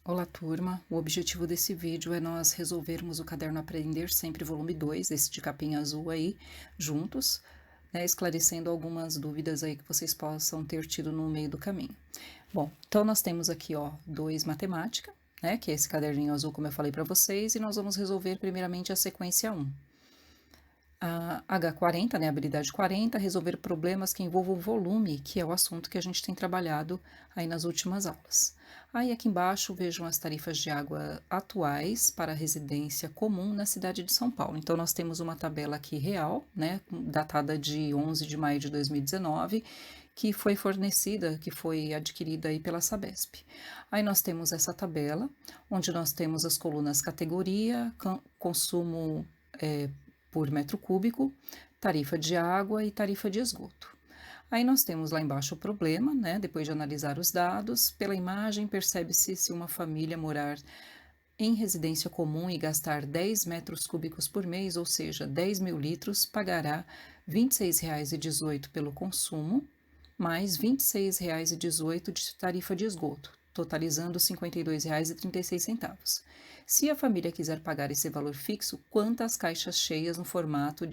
Olá, turma! O objetivo desse vídeo é nós resolvermos o caderno Aprender Sempre volume 2, esse de capinha azul aí, juntos, né, esclarecendo algumas dúvidas aí que vocês possam ter tido no meio do caminho. Bom, então nós temos aqui, ó, 2 matemática, né, que é esse caderninho azul, como eu falei para vocês, e nós vamos resolver primeiramente a sequência 1. A H40, né, habilidade 40, resolver problemas que envolvam volume, que é o assunto que a gente tem trabalhado aí nas últimas aulas. Aí aqui embaixo vejam as tarifas de água atuais para a residência comum na cidade de São Paulo. Então nós temos uma tabela aqui real, né, datada de 11 de maio de 2019, que foi fornecida, que foi adquirida aí pela Sabesp. Aí nós temos essa tabela, onde nós temos as colunas categoria, consumo por metro cúbico, tarifa de água e tarifa de esgoto. Aí nós temos lá embaixo o problema, né? Depois de analisar os dados, pela imagem percebe-se se uma família morar em residência comum e gastar 10 metros cúbicos por mês, ou seja, 10 mil litros, pagará R$ 26,18 pelo consumo, mais R$ 26,18 de tarifa de esgoto, totalizando R$ 52,36. Se a família quiser pagar esse valor fixo, quantas caixas cheias no formato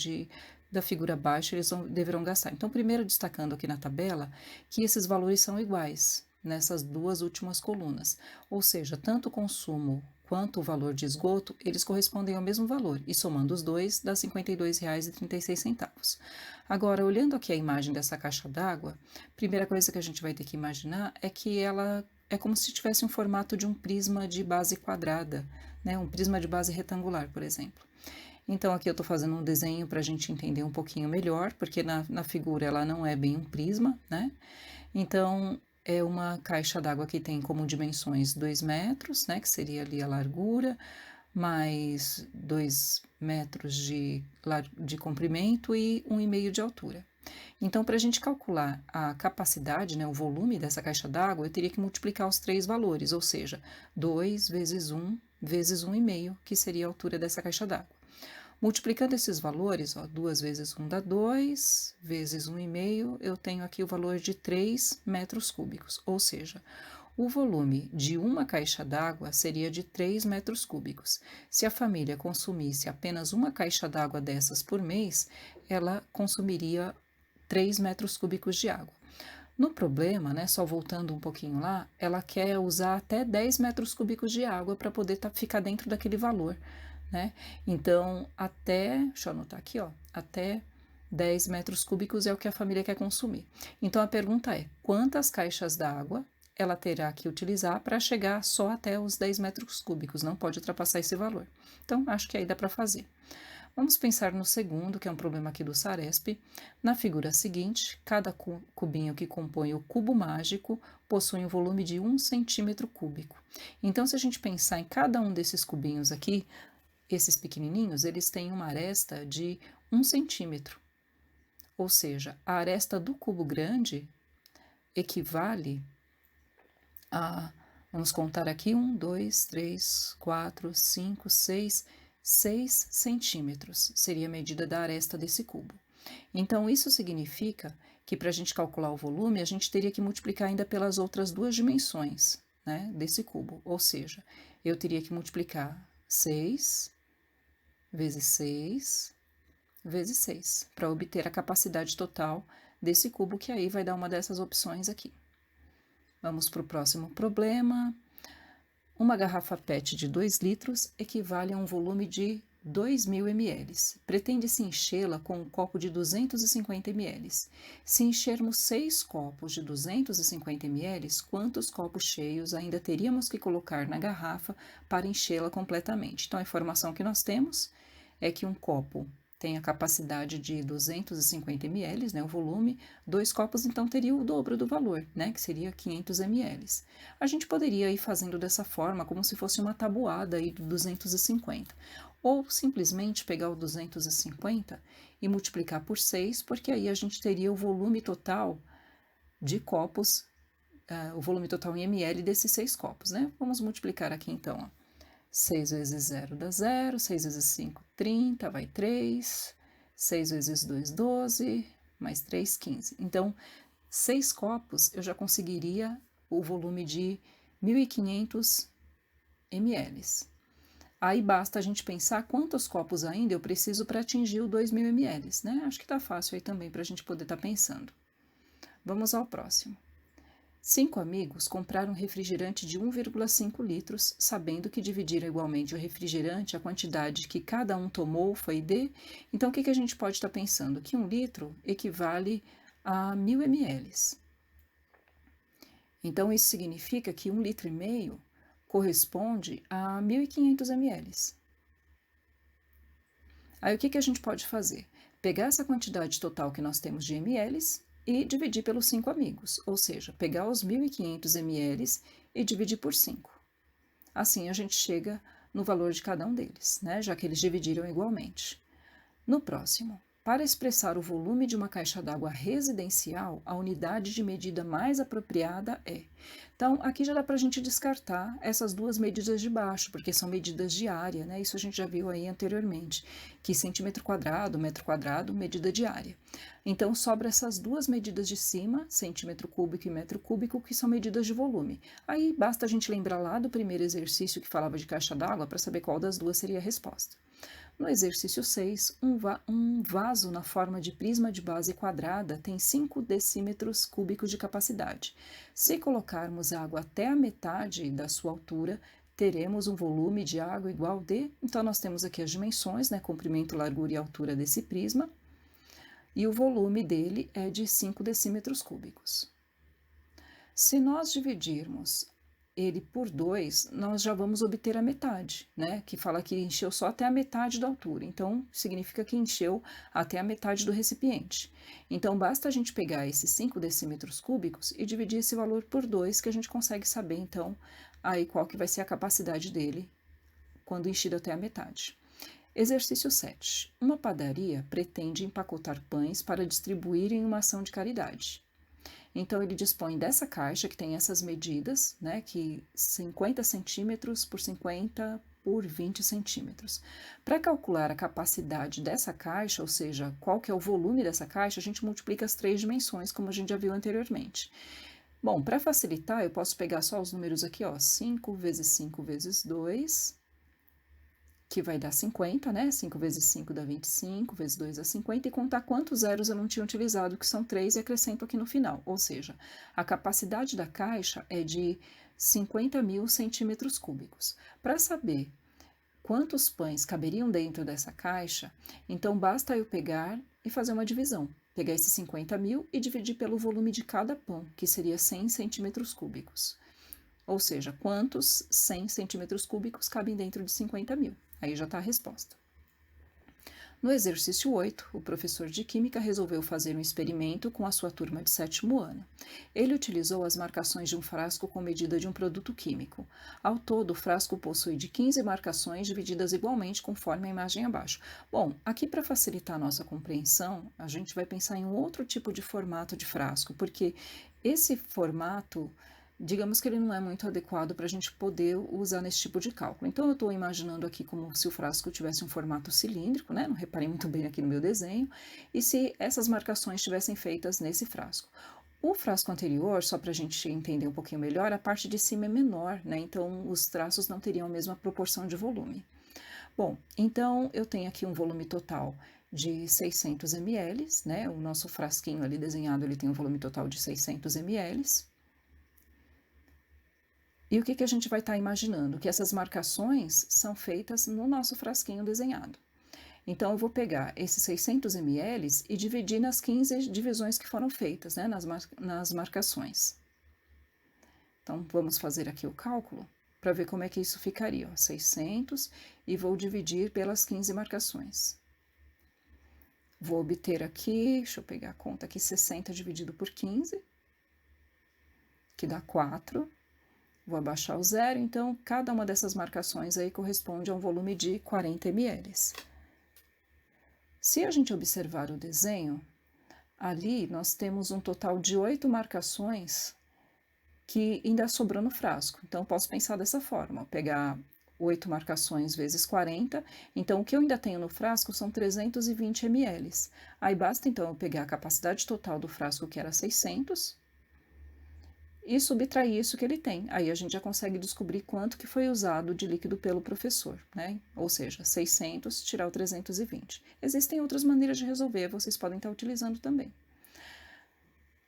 da figura abaixo eles deverão gastar? Então, primeiro destacando aqui na tabela que esses valores são iguais nessas duas últimas colunas, ou seja, tanto o consumo quanto o valor de esgoto, eles correspondem ao mesmo valor, e somando os dois, dá R$ 52,36. Agora, olhando aqui a imagem dessa caixa d'água, a primeira coisa que a gente vai ter que imaginar é que ela é como se tivesse um formato de um prisma de base quadrada, né? Um prisma de base retangular, por exemplo. Então, aqui eu estou fazendo um desenho para a gente entender um pouquinho melhor, porque na figura ela não é bem um prisma, né? Então, é uma caixa d'água que tem como dimensões 2 metros, né, que seria ali a largura, mais 2 metros de comprimento e 1,5 de altura. Então, para a gente calcular a capacidade, né, o volume dessa caixa d'água, eu teria que multiplicar os três valores, ou seja, 2 vezes 1 vezes 1,5, que seria a altura dessa caixa d'água. Multiplicando esses valores, ó, 2 vezes 1 dá 2, vezes 1,5, eu tenho aqui o valor de 3 metros cúbicos, ou seja, o volume de uma caixa d'água seria de 3 metros cúbicos. Se a família consumisse apenas uma caixa d'água dessas por mês, ela consumiria 3 metros cúbicos de água. No problema, né, só voltando um pouquinho lá, ela quer usar até 10 metros cúbicos de água para poder ficar dentro daquele valor, né? Então, deixa eu anotar aqui, ó, até 10 metros cúbicos é o que a família quer consumir. Então, a pergunta é, quantas caixas d'água ela terá que utilizar para chegar só até os 10 metros cúbicos? Não pode ultrapassar esse valor. Então, acho que aí dá para fazer. Vamos pensar no segundo, que é um problema aqui do Saresp. Na figura seguinte, cada cubinho que compõe o cubo mágico possui um volume de 1 centímetro cúbico. Então, se a gente pensar em cada um desses cubinhos aqui, esses pequenininhos, eles têm uma aresta de 1 centímetro. Ou seja, a aresta do cubo grande equivale a, vamos contar aqui, 1, 2, 3, 4, 5, 6 centímetros seria a medida da aresta desse cubo. Então, isso significa que para a gente calcular o volume, a gente teria que multiplicar ainda pelas outras duas dimensões, né, desse cubo. Ou seja, eu teria que multiplicar 6 vezes 6 vezes 6 para obter a capacidade total desse cubo, que aí vai dar uma dessas opções aqui. Vamos para o próximo problema. Uma garrafa PET de 2 litros equivale a um volume de 2.000 ml. Pretende-se enchê-la com um copo de 250 ml. Se enchermos 6 copos de 250 ml, quantos copos cheios ainda teríamos que colocar na garrafa para enchê-la completamente? Então, a informação que nós temos é que um copo tem a capacidade de 250 ml, né, o volume, 2 copos então teria o dobro do valor, né, que seria 500 ml. A gente poderia ir fazendo dessa forma, como se fosse uma tabuada aí do 250, ou simplesmente pegar o 250 e multiplicar por 6, porque aí a gente teria o volume total de copos, o volume total em ml desses 6 copos, né? Vamos multiplicar aqui então, ó. 6 vezes 0 dá 0, 6 vezes 5, 30, vai 3, 6 vezes 2, 12, mais 3, 15. Então, 6 copos eu já conseguiria o volume de 1.500 ml. Aí basta a gente pensar quantos copos ainda eu preciso para atingir o 2.000 ml, né? Acho que tá fácil aí também para a gente poder estar pensando. Vamos ao próximo. 5 amigos compraram refrigerante de 1,5 litros, sabendo que dividiram igualmente o refrigerante, a quantidade que cada um tomou foi de... Então, o que a gente pode estar pensando? Que 1 litro equivale a 1.000 ml. Então, isso significa que 1,5 litro corresponde a 1.500 ml. Aí, o que a gente pode fazer? Pegar essa quantidade total que nós temos de ml e dividir pelos 5 amigos, ou seja, pegar os 1.500 ml e dividir por 5. Assim, a gente chega no valor de cada um deles, né? Já que eles dividiram igualmente. No próximo, para expressar o volume de uma caixa d'água residencial, a unidade de medida mais apropriada é... Então, aqui já dá para a gente descartar essas duas medidas de baixo, porque são medidas de área, né? Isso a gente já viu aí anteriormente, que centímetro quadrado, metro quadrado, medida de área. Então, sobra essas duas medidas de cima, centímetro cúbico e metro cúbico, que são medidas de volume. Aí, basta a gente lembrar lá do primeiro exercício que falava de caixa d'água para saber qual das duas seria a resposta. No exercício 6, um vaso na forma de prisma de base quadrada tem 5 decímetros cúbicos de capacidade. Se colocarmos água até a metade da sua altura, teremos um volume de água igual de... Então, nós temos aqui as dimensões, né? Comprimento, largura e altura desse prisma. E o volume dele é de 5 decímetros cúbicos. Se nós dividirmos ele por 2, nós já vamos obter a metade, né? Que fala que encheu só até a metade da altura. Então, significa que encheu até a metade do recipiente. Então, basta a gente pegar esses 5 decímetros cúbicos e dividir esse valor por 2, que a gente consegue saber, então, aí qual que vai ser a capacidade dele quando enchido até a metade. Exercício 7. Uma padaria pretende empacotar pães para distribuir em uma ação de caridade. Então, ele dispõe dessa caixa, que tem essas medidas, né, que 50 centímetros por 50 por 20 centímetros. Para calcular a capacidade dessa caixa, ou seja, qual que é o volume dessa caixa, a gente multiplica as 3 dimensões, como a gente já viu anteriormente. Bom, para facilitar, eu posso pegar só os números aqui, ó, 5 vezes 5 vezes 2, que vai dar 50, né? 5 vezes 5 dá 25, vezes 2 dá 50, e contar quantos zeros eu não tinha utilizado, que são 3, e acrescento aqui no final. Ou seja, a capacidade da caixa é de 50.000 centímetros cúbicos. Para saber quantos pães caberiam dentro dessa caixa, então basta eu pegar e fazer uma divisão. Pegar esses 50.000 e dividir pelo volume de cada pão, que seria 100 centímetros cúbicos. Ou seja, quantos 100 centímetros cúbicos cabem dentro de 50.000? Aí já está a resposta. No exercício 8, o professor de Química resolveu fazer um experimento com a sua turma de 7º ano. Ele utilizou as marcações de um frasco com medida de um produto químico. Ao todo, o frasco possui de 15 marcações divididas igualmente conforme a imagem abaixo. Bom, aqui para facilitar a nossa compreensão, a gente vai pensar em um outro tipo de formato de frasco, porque esse formato... digamos que ele não é muito adequado para a gente poder usar nesse tipo de cálculo. Então, eu estou imaginando aqui como se o frasco tivesse um formato cilíndrico, né? Não reparei muito bem aqui no meu desenho. E se essas marcações estivessem feitas nesse frasco. O frasco anterior, só para a gente entender um pouquinho melhor, a parte de cima é menor, né? Então, os traços não teriam a mesma proporção de volume. Bom, então, eu tenho aqui um volume total de 600 ml, né? O nosso frasquinho ali desenhado, ele tem um volume total de 600 ml. E o que a gente vai estar imaginando? Que essas marcações são feitas no nosso frasquinho desenhado. Então, eu vou pegar esses 600 ml e dividir nas 15 divisões que foram feitas, né, nas marcações. Então, vamos fazer aqui o cálculo para ver como é que isso ficaria. Ó, 600 e vou dividir pelas 15 marcações. Vou obter aqui, deixa eu pegar a conta aqui, 60 dividido por 15, que dá 4. Vou abaixar o zero, então, cada uma dessas marcações aí corresponde a um volume de 40 ml. Se a gente observar o desenho, ali nós temos um total de 8 marcações que ainda sobrou no frasco. Então, posso pensar dessa forma, pegar 8 marcações vezes 40, então, o que eu ainda tenho no frasco são 320 ml. Aí, basta, então, eu pegar a capacidade total do frasco, que era 600, e subtrair isso que ele tem. Aí a gente já consegue descobrir quanto que foi usado de líquido pelo professor, né? Ou seja, 600 tirar o 320. Existem outras maneiras de resolver, vocês podem estar utilizando também.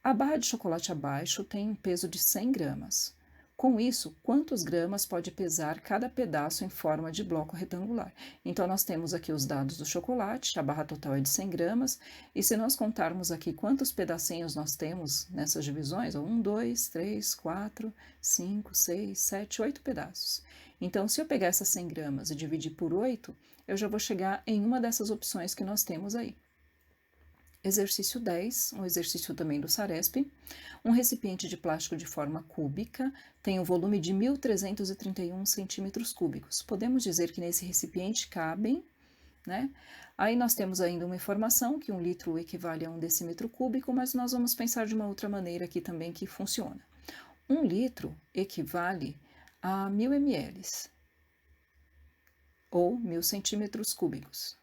A barra de chocolate abaixo tem um peso de 100 gramas. Com isso, quantos gramas pode pesar cada pedaço em forma de bloco retangular? Então, nós temos aqui os dados do chocolate, a barra total é de 100 gramas, e se nós contarmos aqui quantos pedacinhos nós temos nessas divisões, 1, 2, 3, 4, 5, 6, 7, 8 pedaços. Então, se eu pegar essas 100 gramas e dividir por 8, eu já vou chegar em uma dessas opções que nós temos aí. Exercício 10, um exercício também do Saresp. Um recipiente de plástico de forma cúbica tem um volume de 1.331 centímetros cúbicos. Podemos dizer que nesse recipiente cabem, né? Aí nós temos ainda uma informação que 1 litro equivale a 1 decímetro cúbico, mas nós vamos pensar de uma outra maneira aqui também que funciona. 1 litro equivale a 1.000 ml, ou 1.000 centímetros cúbicos.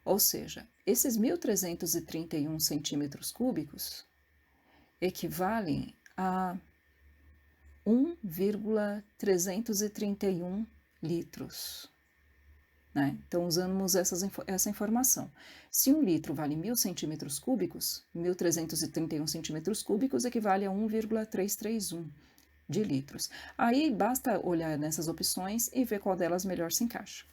Ou seja, esses 1.331 centímetros cúbicos equivalem a 1,331 litros. Né? Então, usamos essa informação. Se 1 litro vale 1.000 centímetros cúbicos, 1.331 centímetros cúbicos equivale a 1,331 de litros. Aí, basta olhar nessas opções e ver qual delas melhor se encaixa.